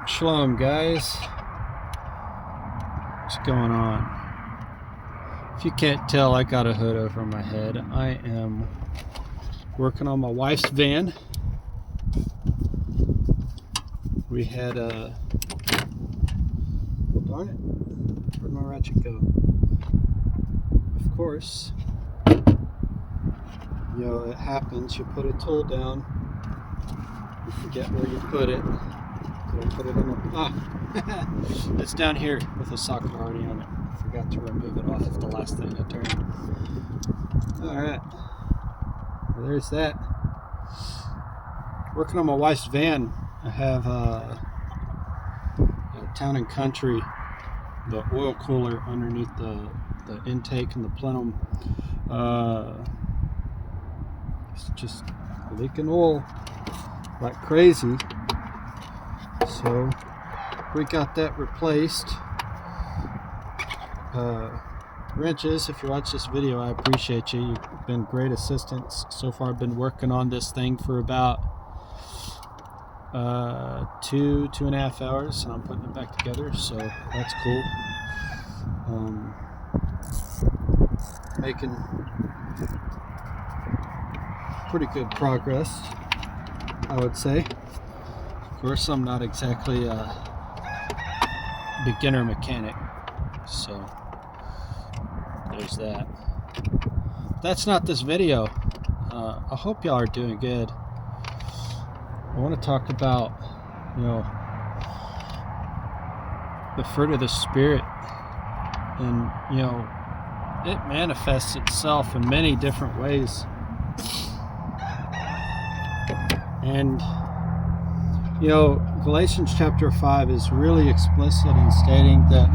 Shalom, guys. What's going on? If you can't tell, I got a hood over my head. I am working on my wife's van. We had a... Well, darn it. Where'd my ratchet go? Of course, you know, it happens. You put a tool down, you forget where you put it. Did I put it in the... it's down here with a socket already on it. I forgot to remove it off of the last thing I turned. Alright. Well, there's that. Working on my wife's van. I have a Town and Country, the oil cooler underneath the intake and the plenum. It's just leaking oil like crazy. So we got that replaced. Wrenches, if you watch this video, I appreciate you. You've been great assistants. So far I've been working on this thing for about 2.5 hours, and I'm putting it back together, so that's cool. Making pretty good progress, I would say. Of course, I'm not exactly a beginner mechanic, so there's that. That's not this video. I hope y'all are doing good. I want to talk about, you know, the fruit of the Spirit, and, you know, it manifests itself in many different ways. And, you know, Galatians chapter 5 is really explicit in stating that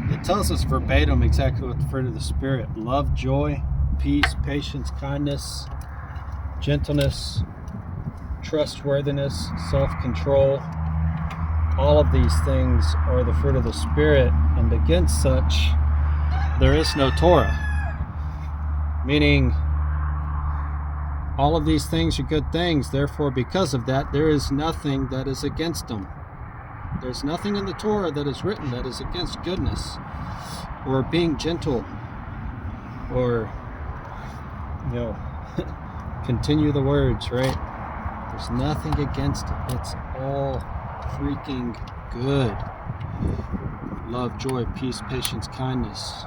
it tells us verbatim exactly what the fruit of the Spirit: love, joy, peace, patience, kindness, gentleness, trustworthiness, self-control. All of these things are the fruit of the Spirit, and against such there is no Torah. Meaning, all of these things are good things, therefore because of that there is nothing that is against them. There's nothing in the Torah that is written that is against goodness or being gentle or, you know, continue the words, right? There's nothing against it. It's all freaking good. Love, joy, peace, patience, kindness,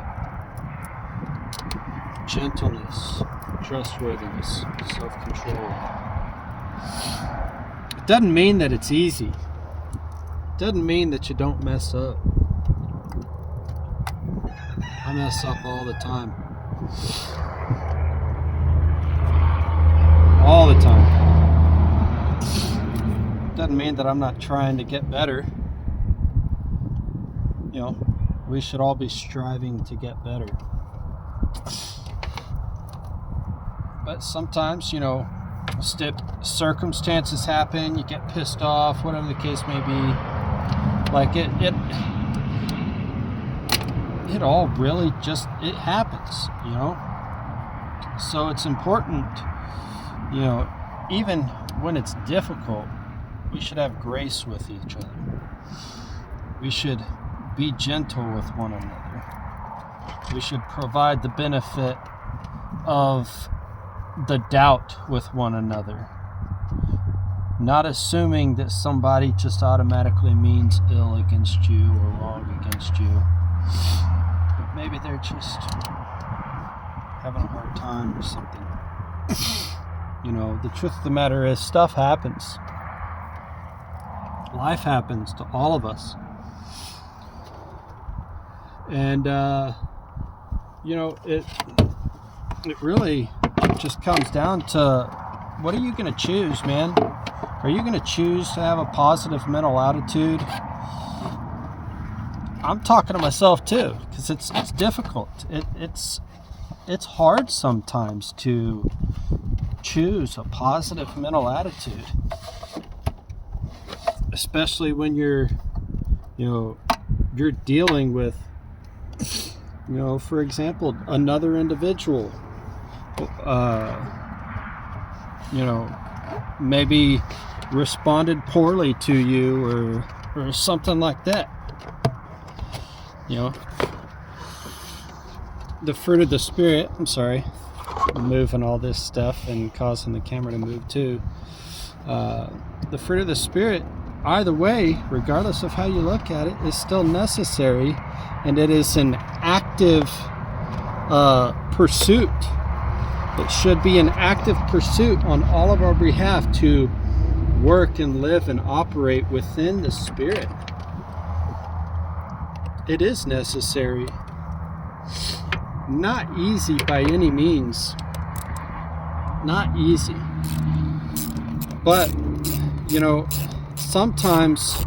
gentleness, trustworthiness, self-control. It doesn't mean that it's easy. It doesn't mean that you don't mess up. I mess up all the time. All the time. It doesn't mean that I'm not trying to get better. You know, we should all be striving to get better. But sometimes, you know, circumstances happen, you get pissed off, whatever the case may be. Like it all really just, it happens, you know. So it's important, you know, even when it's difficult, we should have grace with each other. We should be gentle with one another. We should provide the benefit of the doubt with one another, not assuming that somebody just automatically means ill against you or wrong against you, but maybe they're just having a hard time or something. You know, the truth of the matter is, stuff happens. Life happens to all of us. And you know, it really just comes down to, what are you going to choose, man? Are you going to choose to have a positive mental attitude? I'm talking to myself too, because it's difficult. It's hard sometimes to choose a positive mental attitude, especially when you're dealing with, you know, for example, another individual, you know, maybe responded poorly to you, or or something like that. You know, the fruit of the Spirit, I'm moving all this stuff and causing the camera to move too. The fruit of the Spirit, either way, regardless of how you look at it, is still necessary, and it is an active pursuit. It should be an active pursuit on all of our behalf to work and live and operate within the Spirit. It is necessary. Not easy by any means. Not easy. But, you know, sometimes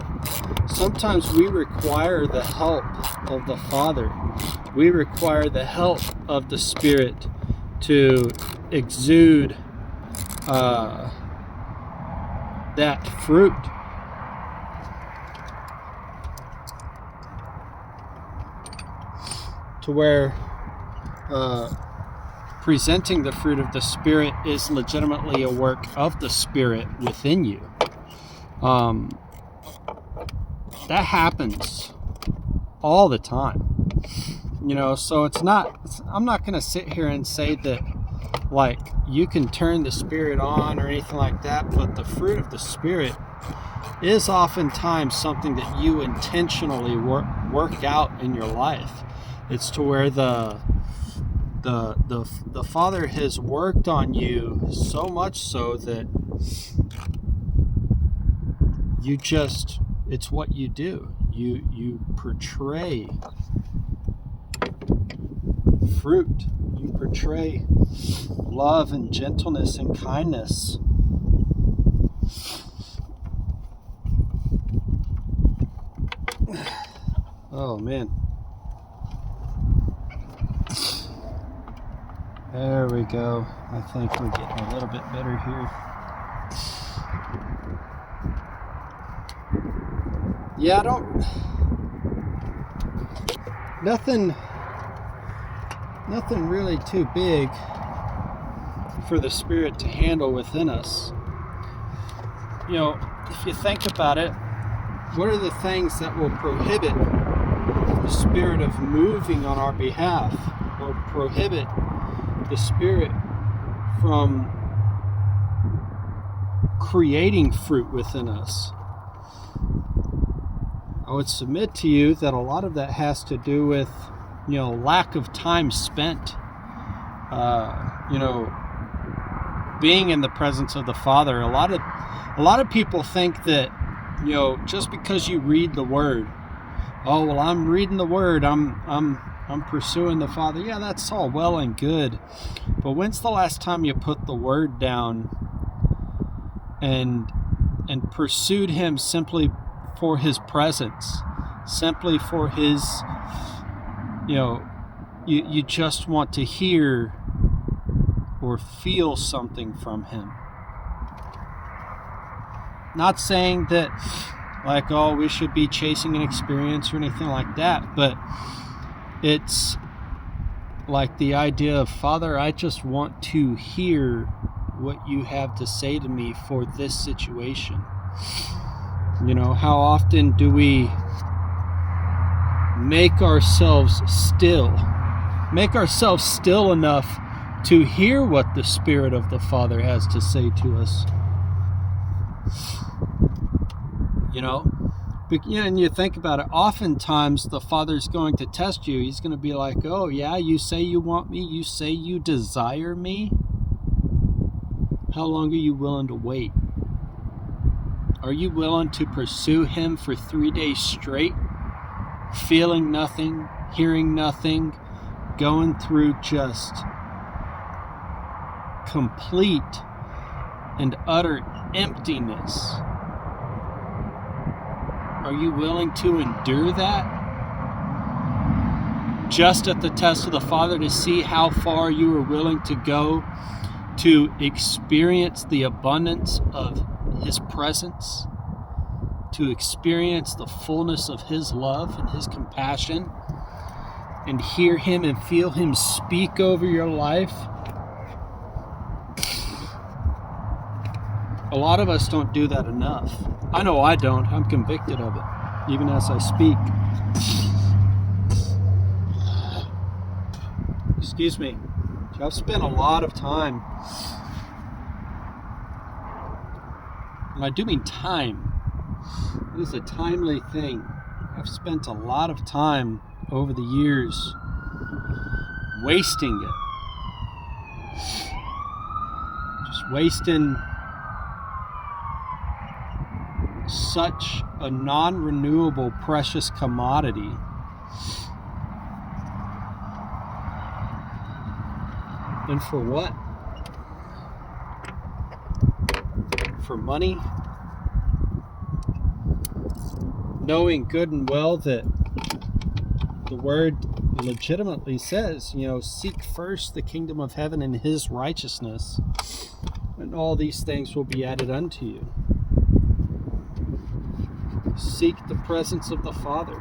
we require the help of the Father. We require the help of the Spirit to exude that fruit. To where presenting the fruit of the Spirit is legitimately a work of the Spirit within you. That happens all the time. You know, so I'm not going to sit here and say that, like, you can turn the Spirit on or anything like that, but the fruit of the Spirit is oftentimes something that you intentionally work out in your life. It's to where the Father has worked on you so much so that it's what you do. You portray fruit. You portray love and gentleness and kindness. Oh man. There we go. I think we're getting a little bit better here. Yeah, nothing really too big for the Spirit to handle within us. You know, if you think about it, what are the things that will prohibit the Spirit of moving on our behalf, or prohibit the Spirit from creating fruit within us? I would submit to you that a lot of that has to do with, you know, lack of time spent, you know, being in the presence of the Father. A lot of people think that, you know, just because you read the Word, oh well, I'm reading the Word, I'm pursuing the Father. Yeah, that's all well and good, but when's the last time you put the Word down and pursued Him simply for His presence, simply for His, you know, you just want to hear or feel something from Him? Not saying that, like, oh, we should be chasing an experience or anything like that, but it's like the idea of, Father, I just want to hear what you have to say to me for this situation. You know, how often do we make ourselves still enough to hear what the Spirit of the Father has to say to us? You know, and you think about it, oftentimes the Father's going to test you. He's going to be like, oh yeah, you say you want me, you say you desire me. How long are you willing to wait? Are you willing to pursue Him for 3 days straight, feeling nothing, hearing nothing, going through just complete and utter emptiness? Are you willing to endure that? Just at the test of the Father, to see how far you are willing to go to experience the abundance of His presence, to experience the fullness of His love and His compassion, and hear Him and feel Him speak over your life. A A lot of us don't do that enough. I know I don't. I'm convicted of it, even as I speak. Excuse me. I've spent a lot of time, and I do mean time. It is a timely thing. I've spent a lot of time over the years wasting it. Just wasting such a non-renewable, precious commodity. And for what? For money? Knowing good and well that the word legitimately says, seek first the kingdom of heaven and his righteousness, and all these things will be added unto you. Seek the presence of the Father.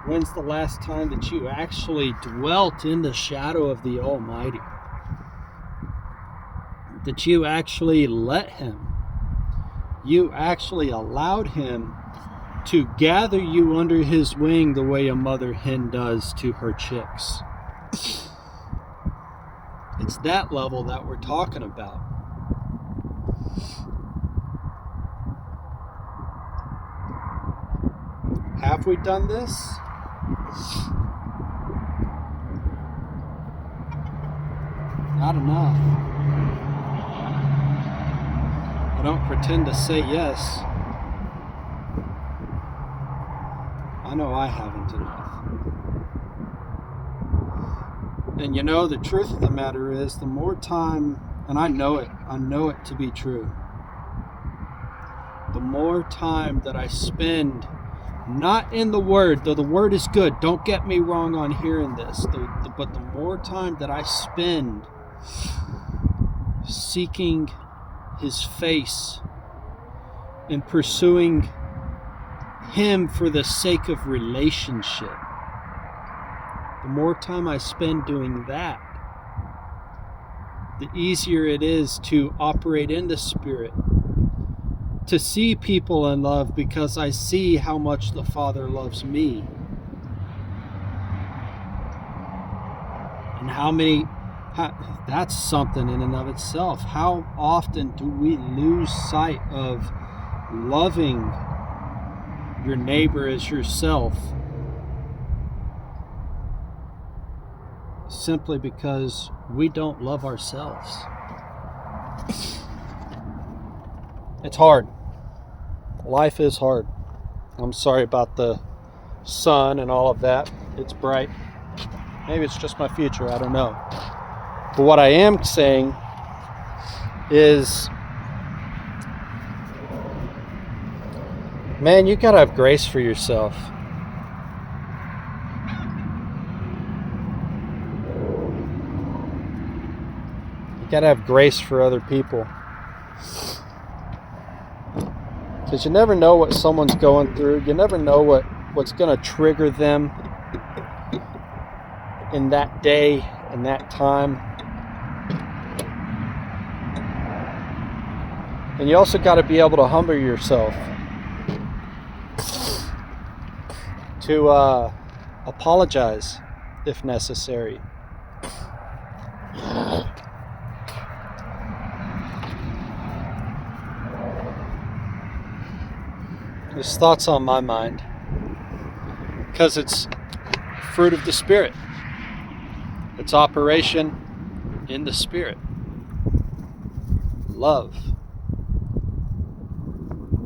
When's the last time that you actually dwelt in the shadow of the Almighty? That you actually let him, you actually allowed him to gather you under his wing the way a mother hen does to her chicks. It's that level that we're talking about. Have we done this? Not enough. I don't pretend to say yes. I know I haven't enough. And the truth of the matter is, the more time, and I know it to be true, the more time that I spend not in the Word, though the Word is good, don't get me wrong on hearing this, but the more time that I spend seeking his face and pursuing him for the sake of relationship, the more time I spend doing that, the easier it is to operate in the Spirit, to see people in love, because I see how much the Father loves me. And that's something in and of itself. How often do we lose sight of loving your neighbor as yourself simply because we don't love ourselves? It's hard. Life is hard. I'm sorry about the sun and all of that. It's bright. Maybe it's just my future. I don't know. But what I am saying is, man, you gotta have grace for yourself. You gotta have grace for other people. Because you never know what someone's going through. You never know what's going to trigger them in that day, in that time. And you also got to be able to humble yourself to apologize if necessary. There's thoughts on my mind because it's fruit of the Spirit. It's operation in the Spirit. Love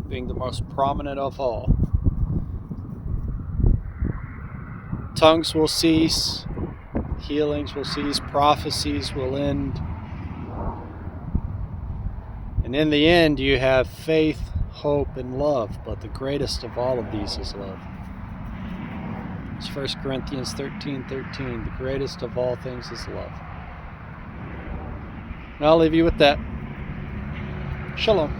being the most prominent of all. Tongues will cease, healings will cease, prophecies will end. And in the end, you have faith, hope, and love, but the greatest of all of these is love. It's 1 Corinthians 13:13. The greatest of all things is love. And I'll leave you with that. Shalom.